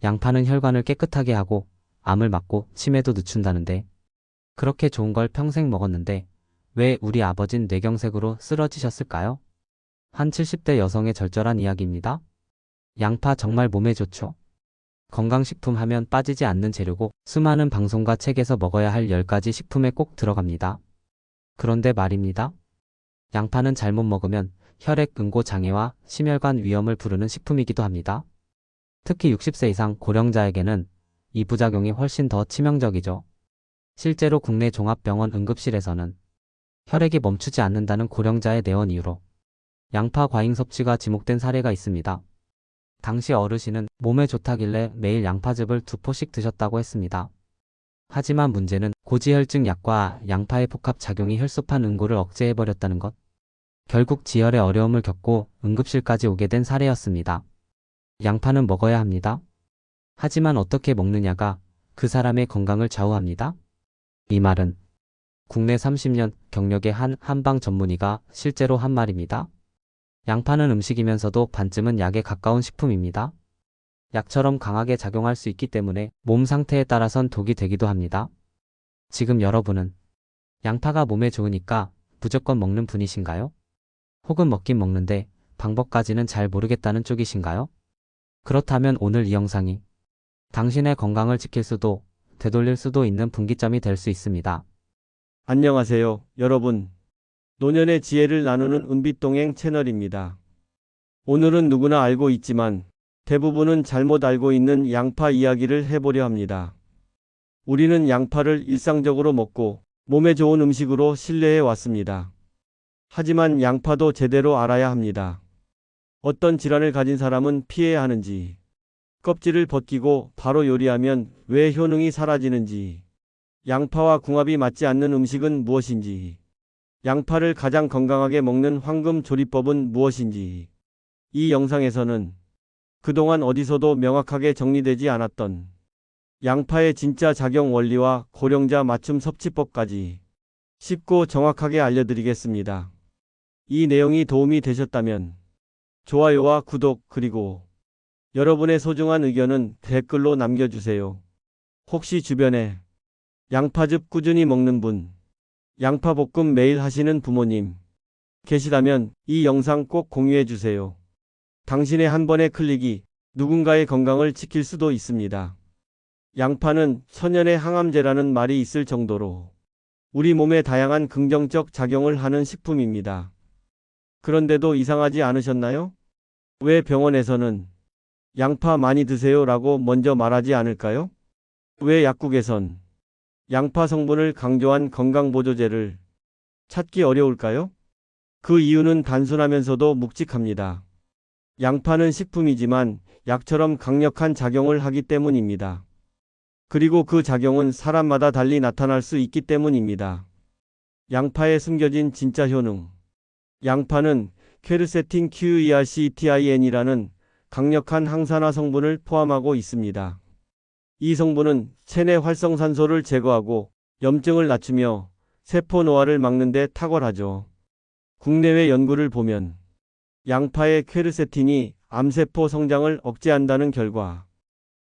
양파는 혈관을 깨끗하게 하고 암을 막고 치매도 늦춘다는데 그렇게 좋은 걸 평생 먹었는데 왜 우리 아버진 뇌경색으로 쓰러지셨을까요? 한 70대 여성의 절절한 이야기입니다. 양파 정말 몸에 좋죠. 건강식품 하면 빠지지 않는 재료고 수많은 방송과 책에서 먹어야 할 10가지 식품에 꼭 들어갑니다. 그런데 말입니다. 양파는 잘못 먹으면 혈액 응고 장애와 심혈관 위험을 부르는 식품이기도 합니다. 특히 60세 이상 고령자에게는 이 부작용이 훨씬 더 치명적이죠. 실제로 국내 종합병원 응급실에서는 혈액이 멈추지 않는다는 고령자의 내원 이유로 양파 과잉 섭취가 지목된 사례가 있습니다. 당시 어르신은 몸에 좋다길래 매일 양파즙을 2포씩 드셨다고 했습니다. 하지만 문제는 고지혈증 약과 양파의 복합 작용이 혈소판 응고를 억제해버렸다는 것. 결국 지혈의 어려움을 겪고 응급실까지 오게 된 사례였습니다. 양파는 먹어야 합니다. 하지만 어떻게 먹느냐가 그 사람의 건강을 좌우합니다. 이 말은 국내 30년 경력의 한 한방 전문의가 실제로 한 말입니다. 양파는 음식이면서도 반쯤은 약에 가까운 식품입니다. 약처럼 강하게 작용할 수 있기 때문에 몸 상태에 따라선 독이 되기도 합니다. 지금 여러분은 양파가 몸에 좋으니까 무조건 먹는 분이신가요? 혹은 먹긴 먹는데 방법까지는 잘 모르겠다는 쪽이신가요? 그렇다면 오늘 이 영상이 당신의 건강을 지킬 수도 되돌릴 수도 있는 분기점이 될 수 있습니다. 안녕하세요, 여러분. 노년의 지혜를 나누는 은빛동행 채널입니다. 오늘은 누구나 알고 있지만 대부분은 잘못 알고 있는 양파 이야기를 해보려 합니다. 우리는 양파를 일상적으로 먹고 몸에 좋은 음식으로 신뢰해 왔습니다. 하지만 양파도 제대로 알아야 합니다. 어떤 질환을 가진 사람은 피해야 하는지, 껍질을 벗기고 바로 요리하면 왜 효능이 사라지는지, 양파와 궁합이 맞지 않는 음식은 무엇인지, 양파를 가장 건강하게 먹는 황금 조리법은 무엇인지, 이 영상에서는 그동안 어디서도 명확하게 정리되지 않았던 양파의 진짜 작용 원리와 고령자 맞춤 섭취법까지 쉽고 정확하게 알려드리겠습니다. 이 내용이 도움이 되셨다면 좋아요와 구독 그리고 여러분의 소중한 의견은 댓글로 남겨주세요. 혹시 주변에 양파즙 꾸준히 먹는 분, 양파볶음 매일 하시는 부모님 계시다면 이 영상 꼭 공유해주세요. 당신의 한 번의 클릭이 누군가의 건강을 지킬 수도 있습니다. 양파는 천연의 항암제라는 말이 있을 정도로 우리 몸에 다양한 긍정적 작용을 하는 식품입니다. 그런데도 이상하지 않으셨나요? 왜 병원에서는 양파 많이 드세요 라고 먼저 말하지 않을까요? 왜 약국에선 양파 성분을 강조한 건강보조제를 찾기 어려울까요? 그 이유는 단순하면서도 묵직합니다. 양파는 식품이지만 약처럼 강력한 작용을 하기 때문입니다. 그리고 그 작용은 사람마다 달리 나타날 수 있기 때문입니다. 양파에 숨겨진 진짜 효능. 양파는 퀘르세틴 QERCTIN이라는 강력한 항산화 성분을 포함하고 있습니다. 이 성분은 체내 활성산소를 제거하고 염증을 낮추며 세포 노화를 막는 데 탁월하죠. 국내외 연구를 보면 양파의 퀘르세틴이 암세포 성장을 억제한다는 결과,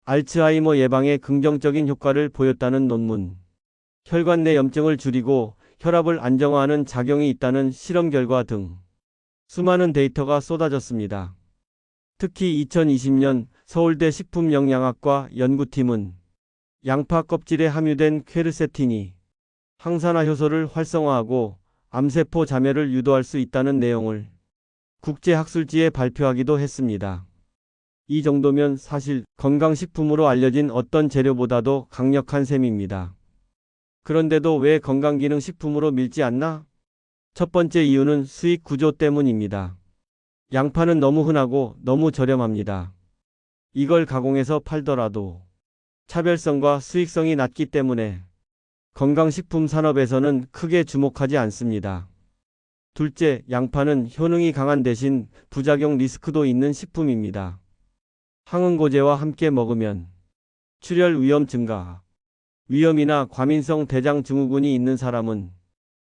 알츠하이머 예방에 긍정적인 효과를 보였다는 논문, 혈관 내 염증을 줄이고 혈압을 안정화하는 작용이 있다는 실험 결과 등 수많은 데이터가 쏟아졌습니다. 특히 2020년 서울대 식품영양학과 연구팀은 양파 껍질에 함유된 퀘르세틴이 항산화 효소를 활성화하고 암세포 자멸을 유도할 수 있다는 내용을 국제학술지에 발표하기도 했습니다. 이 정도면 사실 건강식품으로 알려진 어떤 재료보다도 강력한 셈입니다. 그런데도 왜 건강기능식품으로 밀지 않나? 첫 번째 이유는 수익 구조 때문입니다. 양파는 너무 흔하고 너무 저렴합니다. 이걸 가공해서 팔더라도 차별성과 수익성이 낮기 때문에 건강식품 산업에서는 크게 주목하지 않습니다. 둘째, 양파는 효능이 강한 대신 부작용 리스크도 있는 식품입니다. 항응고제와 함께 먹으면 출혈 위험 증가, 위염이나 과민성 대장 증후군이 있는 사람은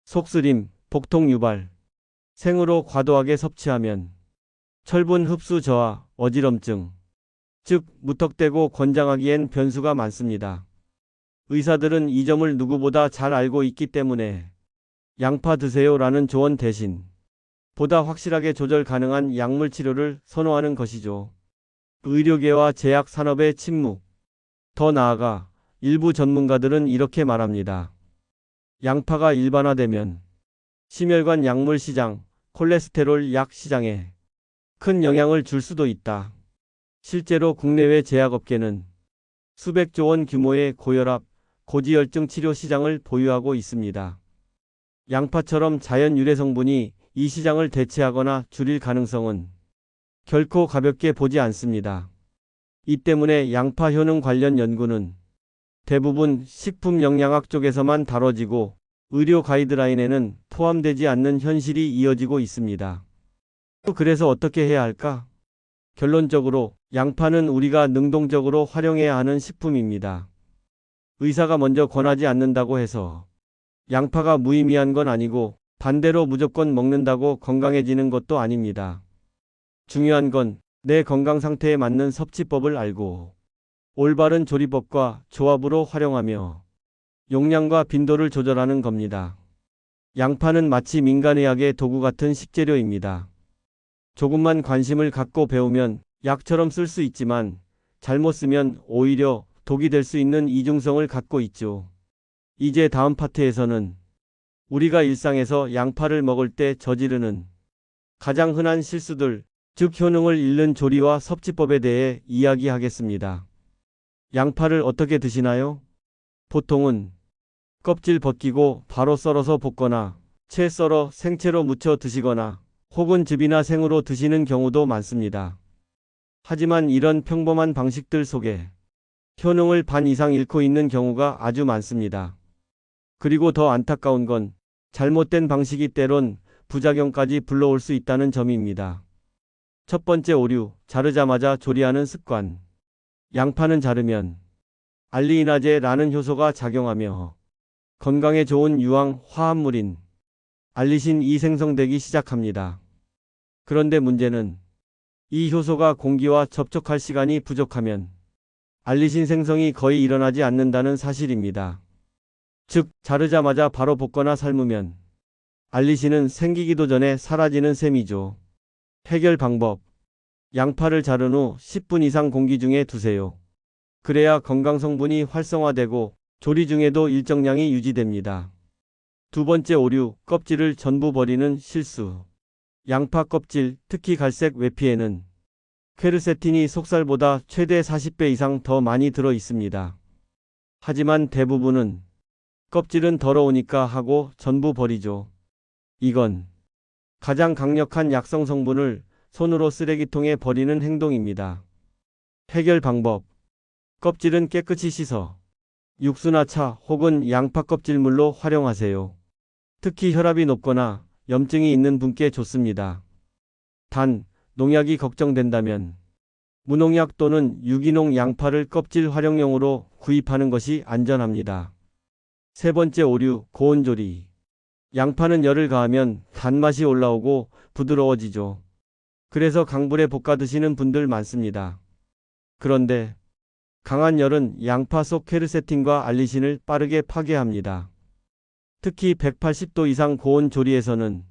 속쓰림, 복통 유발, 생으로 과도하게 섭취하면 철분 흡수 저하, 어지럼증, 즉 무턱대고 권장하기엔 변수가 많습니다. 의사들은 이 점을 누구보다 잘 알고 있기 때문에 양파 드세요라는 조언 대신 보다 확실하게 조절 가능한 약물 치료를 선호하는 것이죠. 의료계와 제약 산업의 침묵. 더 나아가 일부 전문가들은 이렇게 말합니다. 양파가 일반화되면 심혈관 약물 시장, 콜레스테롤 약 시장에 큰 영향을 줄 수도 있다. 실제로 국내외 제약업계는 수백조 원 규모의 고혈압, 고지혈증 치료 시장을 보유하고 있습니다. 양파처럼 자연 유래 성분이 이 시장을 대체하거나 줄일 가능성은 결코 가볍게 보지 않습니다. 이 때문에 양파 효능 관련 연구는 대부분 식품영양학 쪽에서만 다뤄지고 의료 가이드라인에는 포함되지 않는 현실이 이어지고 있습니다. 그래서 어떻게 해야 할까? 결론적으로 양파는 우리가 능동적으로 활용해야 하는 식품입니다. 의사가 먼저 권하지 않는다고 해서 양파가 무의미한 건 아니고 반대로 무조건 먹는다고 건강해지는 것도 아닙니다. 중요한 건 내 건강 상태에 맞는 섭취법을 알고 올바른 조리법과 조합으로 활용하며 용량과 빈도를 조절하는 겁니다. 양파는 마치 민간의학의 도구 같은 식재료입니다. 조금만 관심을 갖고 배우면 약처럼 쓸 수 있지만 잘못 쓰면 오히려 독이 될 수 있는 이중성을 갖고 있죠. 이제 다음 파트에서는 우리가 일상에서 양파를 먹을 때 저지르는 가장 흔한 실수들, 즉 효능을 잃는 조리와 섭취법에 대해 이야기하겠습니다. 양파를 어떻게 드시나요? 보통은 껍질 벗기고 바로 썰어서 볶거나 채 썰어 생채로 무쳐 드시거나 혹은 즙이나 생으로 드시는 경우도 많습니다. 하지만 이런 평범한 방식들 속에 효능을 반 이상 잃고 있는 경우가 아주 많습니다. 그리고 더 안타까운 건 잘못된 방식이 때론 부작용까지 불러올 수 있다는 점입니다. 첫 번째 오류, 자르자마자 조리하는 습관. 양파는 자르면 알리이나제라는 효소가 작용하며 건강에 좋은 유황 화합물인 알리신이 생성되기 시작합니다. 그런데 문제는 이 효소가 공기와 접촉할 시간이 부족하면 알리신 생성이 거의 일어나지 않는다는 사실입니다. 즉, 자르자마자 바로 볶거나 삶으면 알리신은 생기기도 전에 사라지는 셈이죠. 해결 방법. 양파를 자른 후 10분 이상 공기 중에 두세요. 그래야 건강 성분이 활성화되고 조리 중에도 일정량이 유지됩니다. 두 번째 오류, 껍질을 전부 버리는 실수. 양파 껍질, 특히 갈색 외피에는 퀘르세틴이 속살보다 최대 40배 이상 더 많이 들어 있습니다. 하지만 대부분은 껍질은 더러우니까 하고 전부 버리죠. 이건 가장 강력한 약성 성분을 손으로 쓰레기통에 버리는 행동입니다. 해결 방법. 껍질은 깨끗이 씻어 육수나 차 혹은 양파 껍질물로 활용하세요. 특히 혈압이 높거나 염증이 있는 분께 좋습니다. 단, 농약이 걱정된다면 무농약 또는 유기농 양파를 껍질 활용용으로 구입하는 것이 안전합니다. 세 번째 오류, 고온 조리. 양파는 열을 가하면 단맛이 올라오고 부드러워지죠. 그래서 강불에 볶아 드시는 분들 많습니다. 그런데 강한 열은 양파 속 퀘르세틴과 알리신을 빠르게 파괴합니다. 특히 180도 이상 고온 조리에서는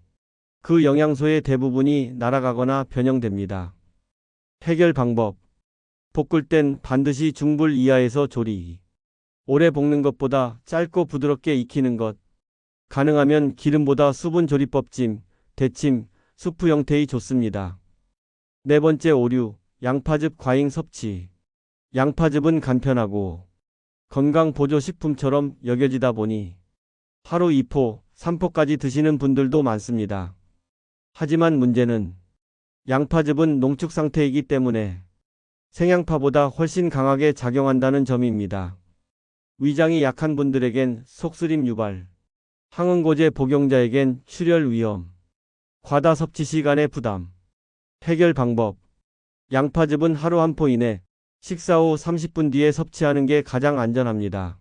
그 영양소의 대부분이 날아가거나 변형됩니다. 해결 방법. 볶을 땐 반드시 중불 이하에서 조리. 오래 볶는 것보다 짧고 부드럽게 익히는 것. 가능하면 기름보다 수분 조리법 찜, 데침, 수프 형태이 좋습니다. 네 번째 오류, 양파즙 과잉 섭취. 양파즙은 간편하고 건강 보조 식품처럼 여겨지다 보니 하루 2포, 3포까지 드시는 분들도 많습니다. 하지만 문제는 양파즙은 농축 상태이기 때문에 생양파보다 훨씬 강하게 작용한다는 점입니다. 위장이 약한 분들에겐 속쓰림 유발, 항응고제 복용자에겐 출혈 위험, 과다 섭취 시간의 부담. 해결 방법. 양파즙은 하루 1포 이내, 식사 후 30분 뒤에 섭취하는 게 가장 안전합니다.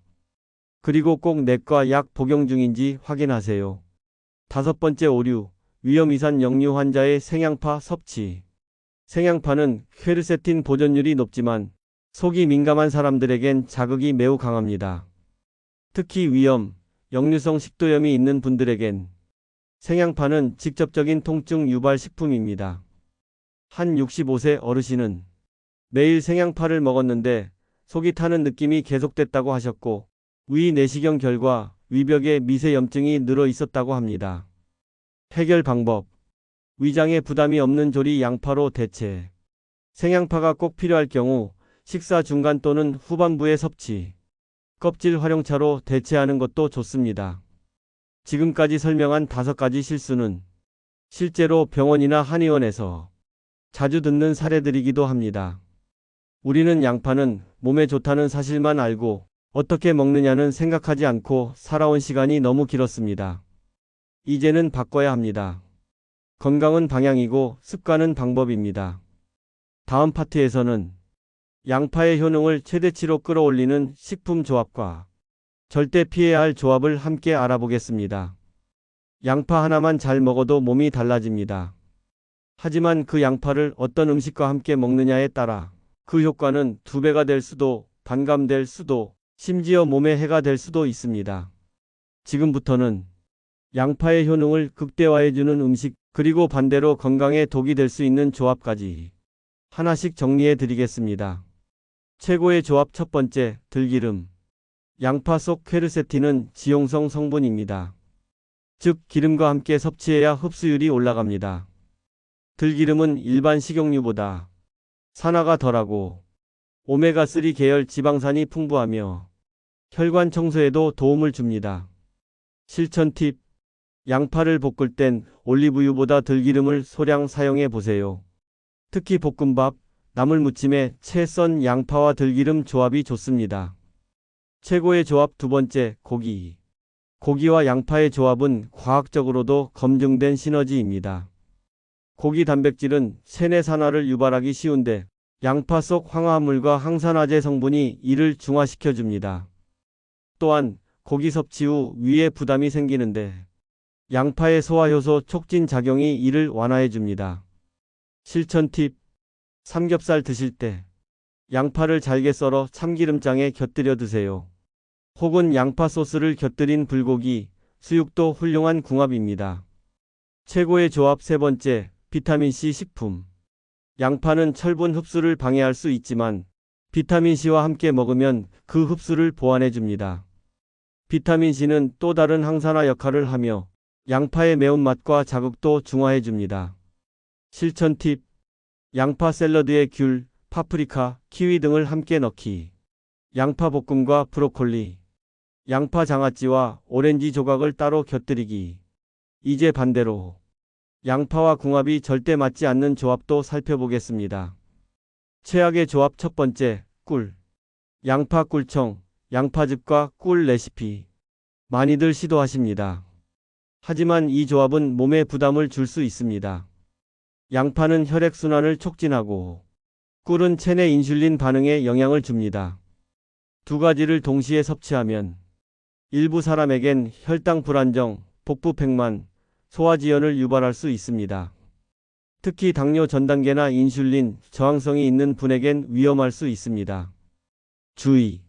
그리고 꼭 내과 약 복용 중인지 확인하세요. 다섯 번째 오류, 위험이산 역류 환자의 생양파 섭취. 생양파는 퀘르세틴 보존율이 높지만 속이 민감한 사람들에겐 자극이 매우 강합니다. 특히 위염, 역류성 식도염이 있는 분들에겐 생양파는 직접적인 통증 유발 식품입니다. 한 65세 어르신은 매일 생양파를 먹었는데 속이 타는 느낌이 계속됐다고 하셨고 위 내시경 결과 위벽에 미세염증이 늘어 있었다고 합니다. 해결 방법: 위장에 부담이 없는 조리 양파로 대체. 생양파가 꼭 필요할 경우 식사 중간 또는 후반부에 섭취, 껍질 활용차로 대체하는 것도 좋습니다. 지금까지 설명한 5가지 실수는 실제로 병원이나 한의원에서 자주 듣는 사례들이기도 합니다. 우리는 양파는 몸에 좋다는 사실만 알고 어떻게 먹느냐는 생각하지 않고 살아온 시간이 너무 길었습니다. 이제는 바꿔야 합니다. 건강은 방향이고 습관은 방법입니다. 다음 파트에서는 양파의 효능을 최대치로 끌어올리는 식품 조합과 절대 피해야 할 조합을 함께 알아보겠습니다. 양파 하나만 잘 먹어도 몸이 달라집니다. 하지만 그 양파를 어떤 음식과 함께 먹느냐에 따라 그 효과는 2배가 될 수도, 반감될 수도, 심지어 몸에 해가 될 수도 있습니다. 지금부터는 양파의 효능을 극대화해주는 음식, 그리고 반대로 건강에 독이 될 수 있는 조합까지 하나씩 정리해 드리겠습니다. 최고의 조합 첫 번째, 들기름. 양파 속 퀘르세틴은 지용성 성분입니다. 즉, 기름과 함께 섭취해야 흡수율이 올라갑니다. 들기름은 일반 식용유보다 산화가 덜하고 오메가3 계열 지방산이 풍부하며 혈관 청소에도 도움을 줍니다. 실천 팁: 양파를 볶을 땐 올리브유보다 들기름을 소량 사용해 보세요. 특히 볶음밥, 나물무침에 채 썬 양파와 들기름 조합이 좋습니다. 최고의 조합 두 번째, 고기. 고기와 양파의 조합은 과학적으로도 검증된 시너지입니다. 고기 단백질은 체내 산화를 유발하기 쉬운데 양파 속 황화합물과 항산화제 성분이 이를 중화시켜줍니다. 또한 고기 섭취 후 위에 부담이 생기는데 양파의 소화효소 촉진 작용이 이를 완화해줍니다. 실천 팁: 삼겹살 드실 때 양파를 잘게 썰어 참기름장에 곁들여 드세요. 혹은 양파 소스를 곁들인 불고기, 수육도 훌륭한 궁합입니다. 최고의 조합 세 번째, 비타민C 식품. 양파는 철분 흡수를 방해할 수 있지만 비타민C와 함께 먹으면 그 흡수를 보완해줍니다. 비타민C는 또 다른 항산화 역할을 하며 양파의 매운맛과 자극도 중화해줍니다. 실천 팁: 양파 샐러드에 귤, 파프리카, 키위 등을 함께 넣기. 양파 볶음과 브로콜리, 양파 장아찌와 오렌지 조각을 따로 곁들이기. 이제 반대로 양파와 궁합이 절대 맞지 않는 조합도 살펴보겠습니다. 최악의 조합 첫 번째, 꿀. 양파 꿀청, 양파즙과 꿀 레시피. 많이들 시도하십니다. 하지만 이 조합은 몸에 부담을 줄 수 있습니다. 양파는 혈액순환을 촉진하고 꿀은 체내 인슐린 반응에 영향을 줍니다. 두 가지를 동시에 섭취하면 일부 사람에겐 혈당 불안정, 복부 팽만, 소화지연을 유발할 수 있습니다. 특히 당뇨 전 단계나 인슐린 저항성이 있는 분에겐 위험할 수 있습니다. 주의!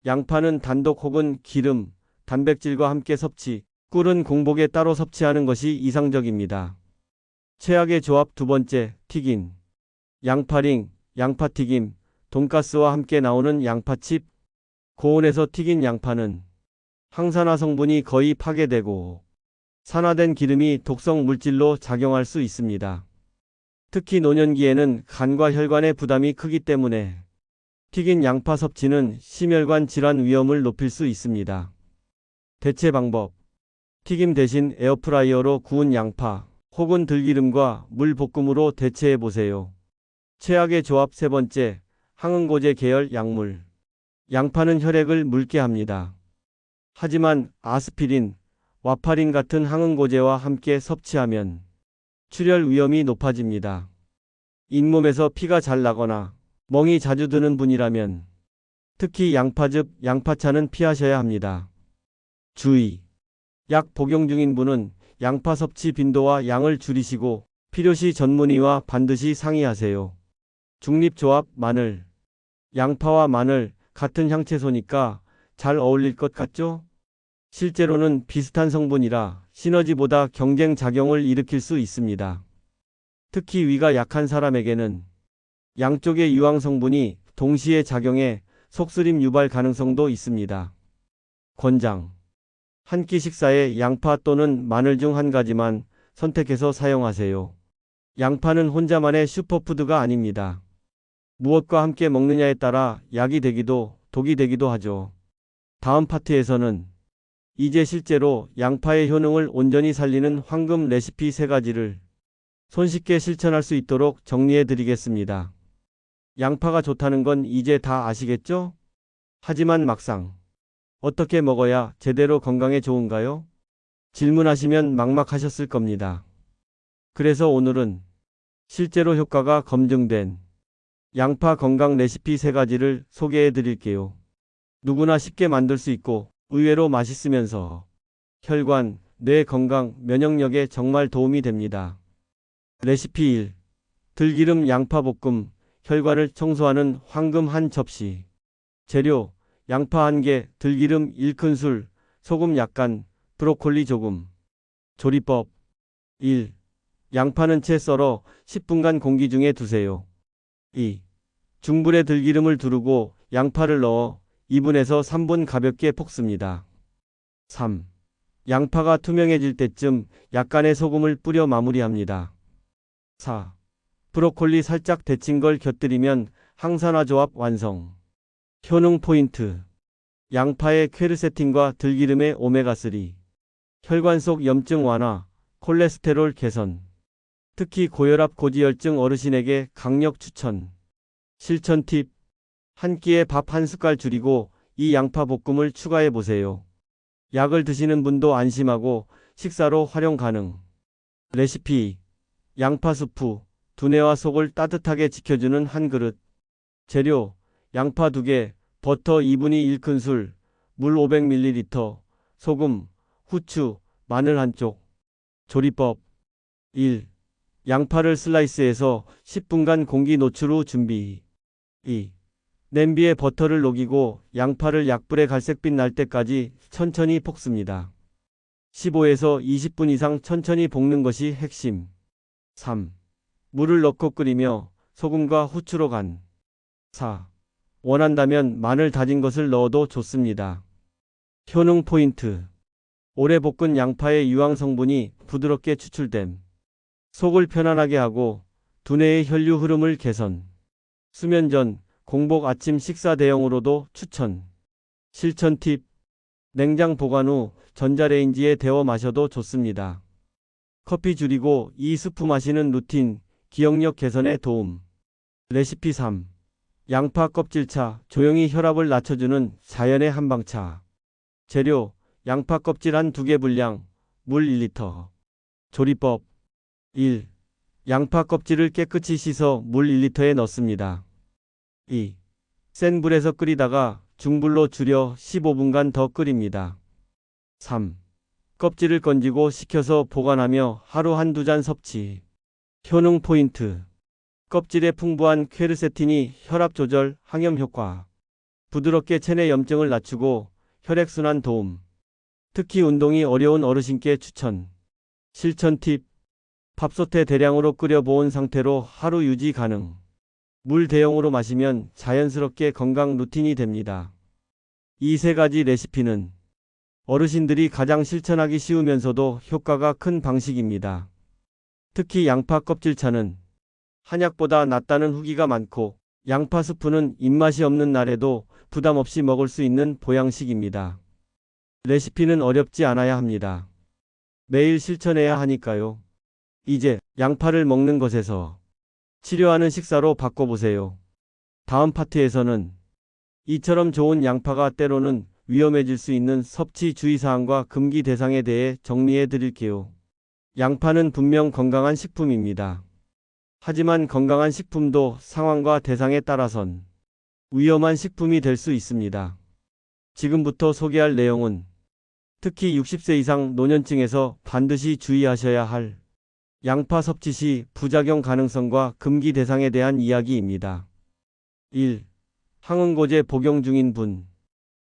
양파는 단독 혹은 기름, 단백질과 함께 섭취, 꿀은 공복에 따로 섭취하는 것이 이상적입니다. 최악의 조합 두 번째, 튀긴. 양파링, 양파튀김, 돈가스와 함께 나오는 양파칩. 고온에서 튀긴 양파는 항산화 성분이 거의 파괴되고 산화된 기름이 독성 물질로 작용할 수 있습니다. 특히 노년기에는 간과 혈관의 부담이 크기 때문에 튀긴 양파 섭취는 심혈관 질환 위험을 높일 수 있습니다. 대체 방법: 튀김 대신 에어프라이어로 구운 양파 혹은 들기름과 물 볶음으로 대체해 보세요. 최악의 조합 세 번째, 항응고제 계열 약물. 양파는 혈액을 묽게 합니다. 하지만 아스피린, 와파린 같은 항응고제와 함께 섭취하면 출혈 위험이 높아집니다. 잇몸에서 피가 잘 나거나 멍이 자주 드는 분이라면 특히 양파즙, 양파차는 피하셔야 합니다. 주의! 약 복용 중인 분은 양파 섭취 빈도와 양을 줄이시고 필요시 전문의와 반드시 상의하세요. 중립조합 마늘. 양파와 마늘 같은 향채소니까 잘 어울릴 것 같죠? 실제로는 비슷한 성분이라 시너지보다 경쟁 작용을 일으킬 수 있습니다. 특히 위가 약한 사람에게는 양쪽의 유황 성분이 동시에 작용해 속쓰림 유발 가능성도 있습니다. 권장. 한 끼 식사에 양파 또는 마늘 중 한 가지만 선택해서 사용하세요. 양파는 혼자만의 슈퍼푸드가 아닙니다. 무엇과 함께 먹느냐에 따라 약이 되기도 독이 되기도 하죠. 다음 파트에서는 이제 실제로 양파의 효능을 온전히 살리는 황금 레시피 3가지를 손쉽게 실천할 수 있도록 정리해 드리겠습니다. 양파가 좋다는 건 이제 다 아시겠죠? 하지만 막상 어떻게 먹어야 제대로 건강에 좋은가요? 질문하시면 막막하셨을 겁니다. 그래서 오늘은 실제로 효과가 검증된 양파 건강 레시피 3가지를 소개해 드릴게요. 누구나 쉽게 만들 수 있고 의외로 맛있으면서 혈관, 뇌 건강, 면역력에 정말 도움이 됩니다. 레시피 1. 들기름 양파 볶음. 혈관을 청소하는 황금 한 접시. 재료: 양파 1개, 들기름 1큰술, 소금 약간, 브로콜리 조금. 조리법 1. 양파는 채 썰어 10분간 공기 중에 두세요. 2. 중불에 들기름을 두르고 양파를 넣어 2분에서 3분 가볍게 볶습니다. 3. 양파가 투명해질 때쯤 약간의 소금을 뿌려 마무리합니다. 4. 브로콜리 살짝 데친 걸 곁들이면 항산화 조합 완성. 효능 포인트. 양파의 퀘르세틴과 들기름의 오메가3. 혈관 속 염증 완화, 콜레스테롤 개선. 특히 고혈압 고지혈증 어르신에게 강력 추천. 실천 팁. 한 끼에 밥 한 숟갈 줄이고 이 양파 볶음을 추가해 보세요. 약을 드시는 분도 안심하고 식사로 활용 가능. 레시피. 양파 수프. 두뇌와 속을 따뜻하게 지켜주는 한 그릇. 재료: 양파 2개, 버터 2분의 1큰술, 물 500ml, 소금, 후추, 마늘 한쪽. 조리법 1. 양파를 슬라이스해서 10분간 공기 노출 후 준비. 2. 냄비에 버터를 녹이고 양파를 약불에 갈색빛 날 때까지 천천히 볶습니다. 15에서 20분 이상 천천히 볶는 것이 핵심. 3. 물을 넣고 끓이며 소금과 후추로 간. 4. 원한다면 마늘 다진 것을 넣어도 좋습니다. 효능 포인트. 오래 볶은 양파의 유황 성분이 부드럽게 추출됨. 속을 편안하게 하고 두뇌의 혈류 흐름을 개선. 수면 전, 공복 아침 식사 대용으로도 추천. 실천 팁. 냉장 보관 후 전자레인지에 데워 마셔도 좋습니다. 커피 줄이고 이 스프 마시는 루틴, 기억력 개선에 도움. 레시피 3. 양파 껍질차, 조용히 혈압을 낮춰주는 자연의 한방차. 재료: 양파 껍질 한 2개 분량, 물 1리터. 조리법 1. 양파 껍질을 깨끗이 씻어 물 1리터에 넣습니다. 2. 센 불에서 끓이다가 중불로 줄여 15분간 더 끓입니다. 3. 껍질을 건지고 식혀서 보관하며 하루 한두 잔 섭취. 효능 포인트. 껍질에 풍부한 퀘르세틴이 혈압 조절, 항염 효과. 부드럽게 체내 염증을 낮추고 혈액순환 도움. 특히 운동이 어려운 어르신께 추천. 실천 팁. 밥솥에 대량으로 끓여 보온 상태로 하루 유지 가능. 물 대용으로 마시면 자연스럽게 건강 루틴이 됩니다. 이 3가지 레시피는 어르신들이 가장 실천하기 쉬우면서도 효과가 큰 방식입니다. 특히 양파 껍질차는 한약보다 낫다는 후기가 많고 양파 스프는 입맛이 없는 날에도 부담 없이 먹을 수 있는 보양식입니다. 레시피는 어렵지 않아야 합니다. 매일 실천해야 하니까요. 이제 양파를 먹는 것에서 치료하는 식사로 바꿔보세요. 다음 파트에서는 이처럼 좋은 양파가 때로는 위험해질 수 있는 섭취 주의사항과 금기 대상에 대해 정리해 드릴게요. 양파는 분명 건강한 식품입니다. 하지만 건강한 식품도 상황과 대상에 따라선 위험한 식품이 될 수 있습니다. 지금부터 소개할 내용은 특히 60세 이상 노년층에서 반드시 주의하셔야 할 양파 섭취 시 부작용 가능성과 금기 대상에 대한 이야기입니다. 1. 항응고제 복용 중인 분.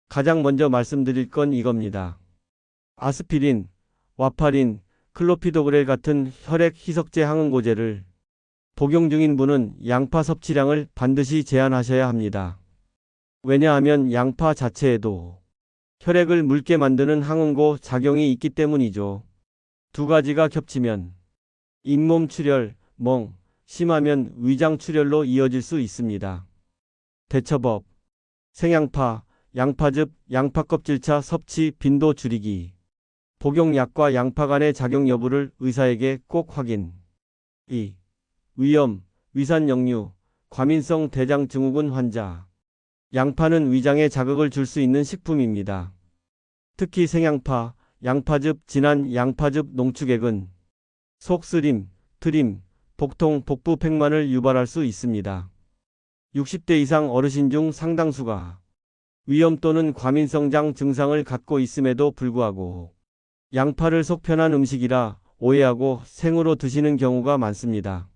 가장 먼저 말씀드릴 건 이겁니다. 아스피린, 와파린, 클로피도그렐 같은 혈액 희석제 항응고제를 복용 중인 분은 양파 섭취량을 반드시 제한하셔야 합니다. 왜냐하면 양파 자체에도 혈액을 묽게 만드는 항응고 작용이 있기 때문이죠. 두 가지가 겹치면 잇몸 출혈, 멍, 심하면 위장 출혈로 이어질 수 있습니다. 대처법. 생양파, 양파즙, 양파 껍질차 섭취 빈도 줄이기. 복용약과 양파 간의 작용 여부를 의사에게 꼭 확인. 2. 위염, 위산역류, 과민성 대장 증후군 환자. 양파는 위장에 자극을 줄 수 있는 식품입니다. 특히 생양파, 양파즙, 진한 양파즙 농축액은 속쓰림, 트림, 복통, 복부 팽만을 유발할 수 있습니다. 60대 이상 어르신 중 상당수가 위염 또는 과민성장 증상을 갖고 있음에도 불구하고 양파를 속 편한 음식이라 오해하고 생으로 드시는 경우가 많습니다.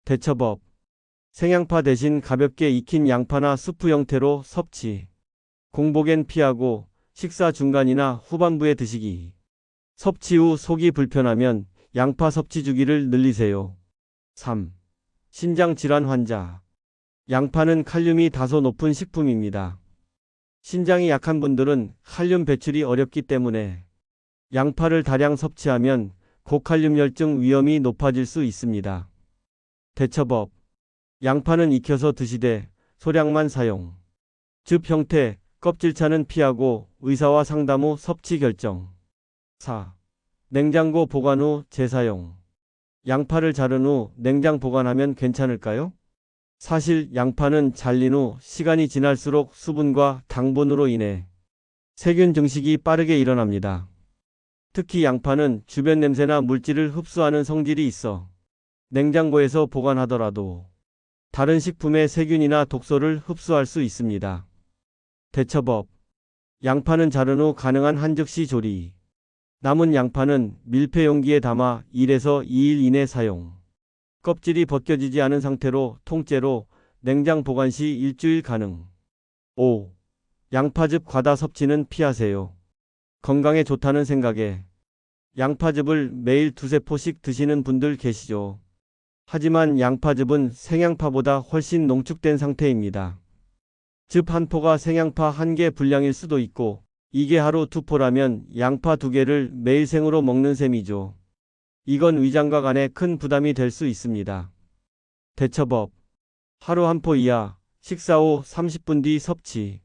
대처법. 생양파 대신 가볍게 익힌 양파나 수프 형태로 섭취. 공복엔 피하고 식사 중간이나 후반부에 드시기. 섭취 후 속이 불편하면 양파 섭취 주기를 늘리세요. 3. 신장 질환 환자. 양파는 칼륨이 다소 높은 식품입니다. 신장이 약한 분들은 칼륨 배출이 어렵기 때문에 양파를 다량 섭취하면 고칼륨혈증 위험이 높아질 수 있습니다. 대처법. 양파는 익혀서 드시되 소량만 사용. 즙 형태, 껍질차는 피하고 의사와 상담 후 섭취 결정. 4. 냉장고 보관 후 재사용. 양파를 자른 후 냉장 보관하면 괜찮을까요? 사실 양파는 잘린 후 시간이 지날수록 수분과 당분으로 인해 세균 증식이 빠르게 일어납니다. 특히 양파는 주변 냄새나 물질을 흡수하는 성질이 있어 냉장고에서 보관하더라도 다른 식품의 세균이나 독소를 흡수할 수 있습니다. 대처법. 양파는 자른 후 가능한 한 즉시 조리. 남은 양파는 밀폐 용기에 담아 1에서 2일 이내 사용. 껍질이 벗겨지지 않은 상태로 통째로 냉장 보관 시 일주일 가능. 5. 양파즙 과다 섭취는 피하세요. 건강에 좋다는 생각에 양파즙을 매일 두세 포씩 드시는 분들 계시죠. 하지만 양파즙은 생양파보다 훨씬 농축된 상태입니다. 즙 한 포가 생양파 한 개 분량일 수도 있고 이게 하루 두 포라면 양파 두 개를 매일 생으로 먹는 셈이죠. 이건 위장과 간에 큰 부담이 될 수 있습니다. 대처법. 하루 한 포 이하, 식사 후 30분 뒤 섭취.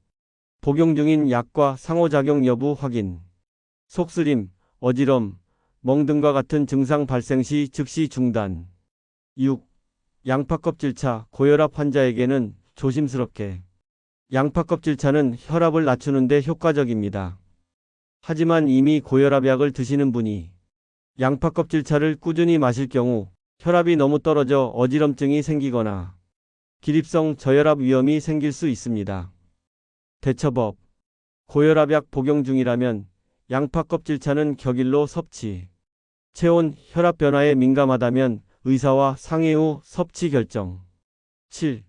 복용 중인 약과 상호작용 여부 확인. 속쓰림, 어지럼, 멍 등과 같은 증상 발생 시 즉시 중단. 6. 양파 껍질차 고혈압 환자에게는 조심스럽게. 양파 껍질차는 혈압을 낮추는 데 효과적입니다. 하지만 이미 고혈압약을 드시는 분이 양파 껍질차를 꾸준히 마실 경우 혈압이 너무 떨어져 어지럼증이 생기거나 기립성 저혈압 위험이 생길 수 있습니다. 대처법. 고혈압약 복용 중이라면 양파 껍질차는 격일로 섭취. 체온, 혈압 변화에 민감하다면 의사와 상의 후 섭취 결정. 7.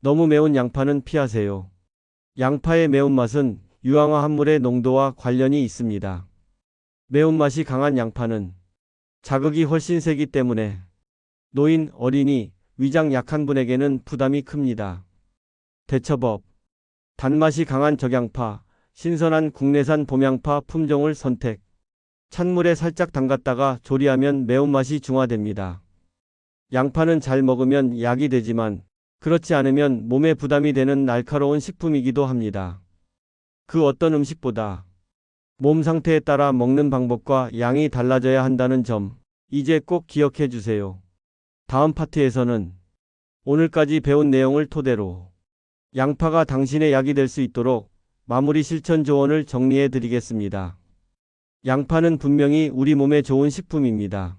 너무 매운 양파는 피하세요. 양파의 매운맛은 유황화 합물의 농도와 관련이 있습니다. 매운맛이 강한 양파는 자극이 훨씬 세기 때문에 노인, 어린이, 위장 약한 분에게는 부담이 큽니다. 대처법. 단맛이 강한 적양파, 신선한 국내산 봄양파 품종을 선택. 찬물에 살짝 담갔다가 조리하면 매운맛이 중화됩니다. 양파는 잘 먹으면 약이 되지만 그렇지 않으면 몸에 부담이 되는 날카로운 식품이기도 합니다. 그 어떤 음식보다 몸 상태에 따라 먹는 방법과 양이 달라져야 한다는 점 이제 꼭 기억해 주세요. 다음 파트에서는 오늘까지 배운 내용을 토대로 양파가 당신의 약이 될 수 있도록 마무리 실천 조언을 정리해 드리겠습니다. 양파는 분명히 우리 몸에 좋은 식품입니다.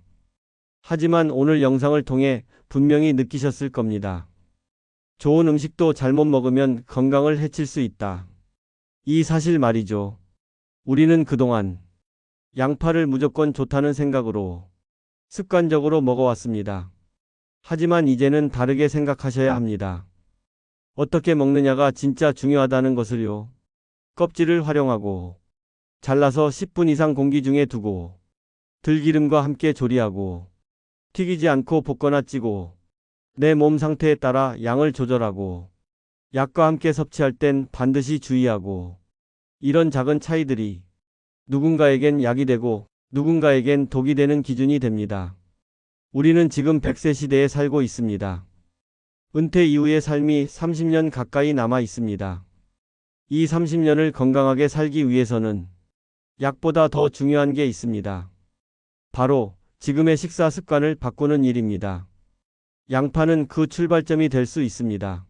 하지만 오늘 영상을 통해 분명히 느끼셨을 겁니다. 좋은 음식도 잘못 먹으면 건강을 해칠 수 있다. 이 사실 말이죠. 우리는 그동안 양파를 무조건 좋다는 생각으로 습관적으로 먹어왔습니다. 하지만 이제는 다르게 생각하셔야 합니다. 어떻게 먹느냐가 진짜 중요하다는 것을요. 껍질을 활용하고 잘라서 10분 이상 공기 중에 두고 들기름과 함께 조리하고 튀기지 않고 볶거나 찌고 내 몸 상태에 따라 양을 조절하고 약과 함께 섭취할 땐 반드시 주의하고 이런 작은 차이들이 누군가에겐 약이 되고 누군가에겐 독이 되는 기준이 됩니다. 우리는 지금 100세 시대에 살고 있습니다. 은퇴 이후의 삶이 30년 가까이 남아 있습니다. 이 30년을 건강하게 살기 위해서는 약보다 더 중요한 게 있습니다. 바로 지금의 식사 습관을 바꾸는 일입니다. 양파는 그 출발점이 될 수 있습니다.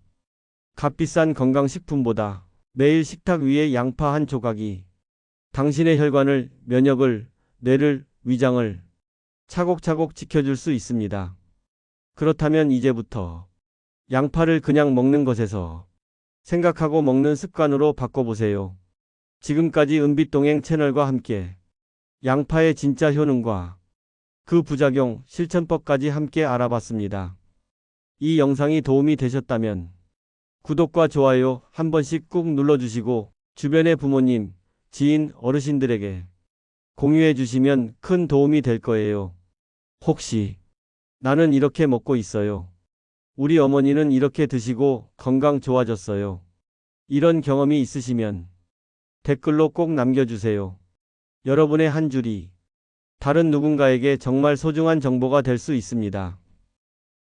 값비싼 건강식품보다 매일 식탁 위에 양파 한 조각이 당신의 혈관을, 면역을, 뇌를, 위장을 차곡차곡 지켜줄 수 있습니다. 그렇다면 이제부터 양파를 그냥 먹는 것에서 생각하고 먹는 습관으로 바꿔보세요. 지금까지 은빛동행 채널과 함께 양파의 진짜 효능과 그 부작용, 실천법까지 함께 알아봤습니다. 이 영상이 도움이 되셨다면 구독과 좋아요 한 번씩 꾹 눌러주시고 주변의 부모님, 지인, 어르신들에게 공유해 주시면 큰 도움이 될 거예요. 혹시 나는 이렇게 먹고 있어요. 우리 어머니는 이렇게 드시고 건강 좋아졌어요. 이런 경험이 있으시면 댓글로 꼭 남겨주세요. 여러분의 한 줄이 다른 누군가에게 정말 소중한 정보가 될 수 있습니다.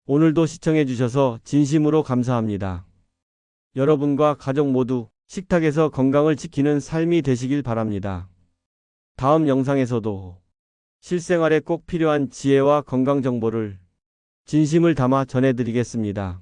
오늘도 시청해 주셔서 진심으로 감사합니다. 여러분과 가족 모두 식탁에서 건강을 지키는 삶이 되시길 바랍니다. 다음 영상에서도 실생활에 꼭 필요한 지혜와 건강 정보를 진심을 담아 전해드리겠습니다.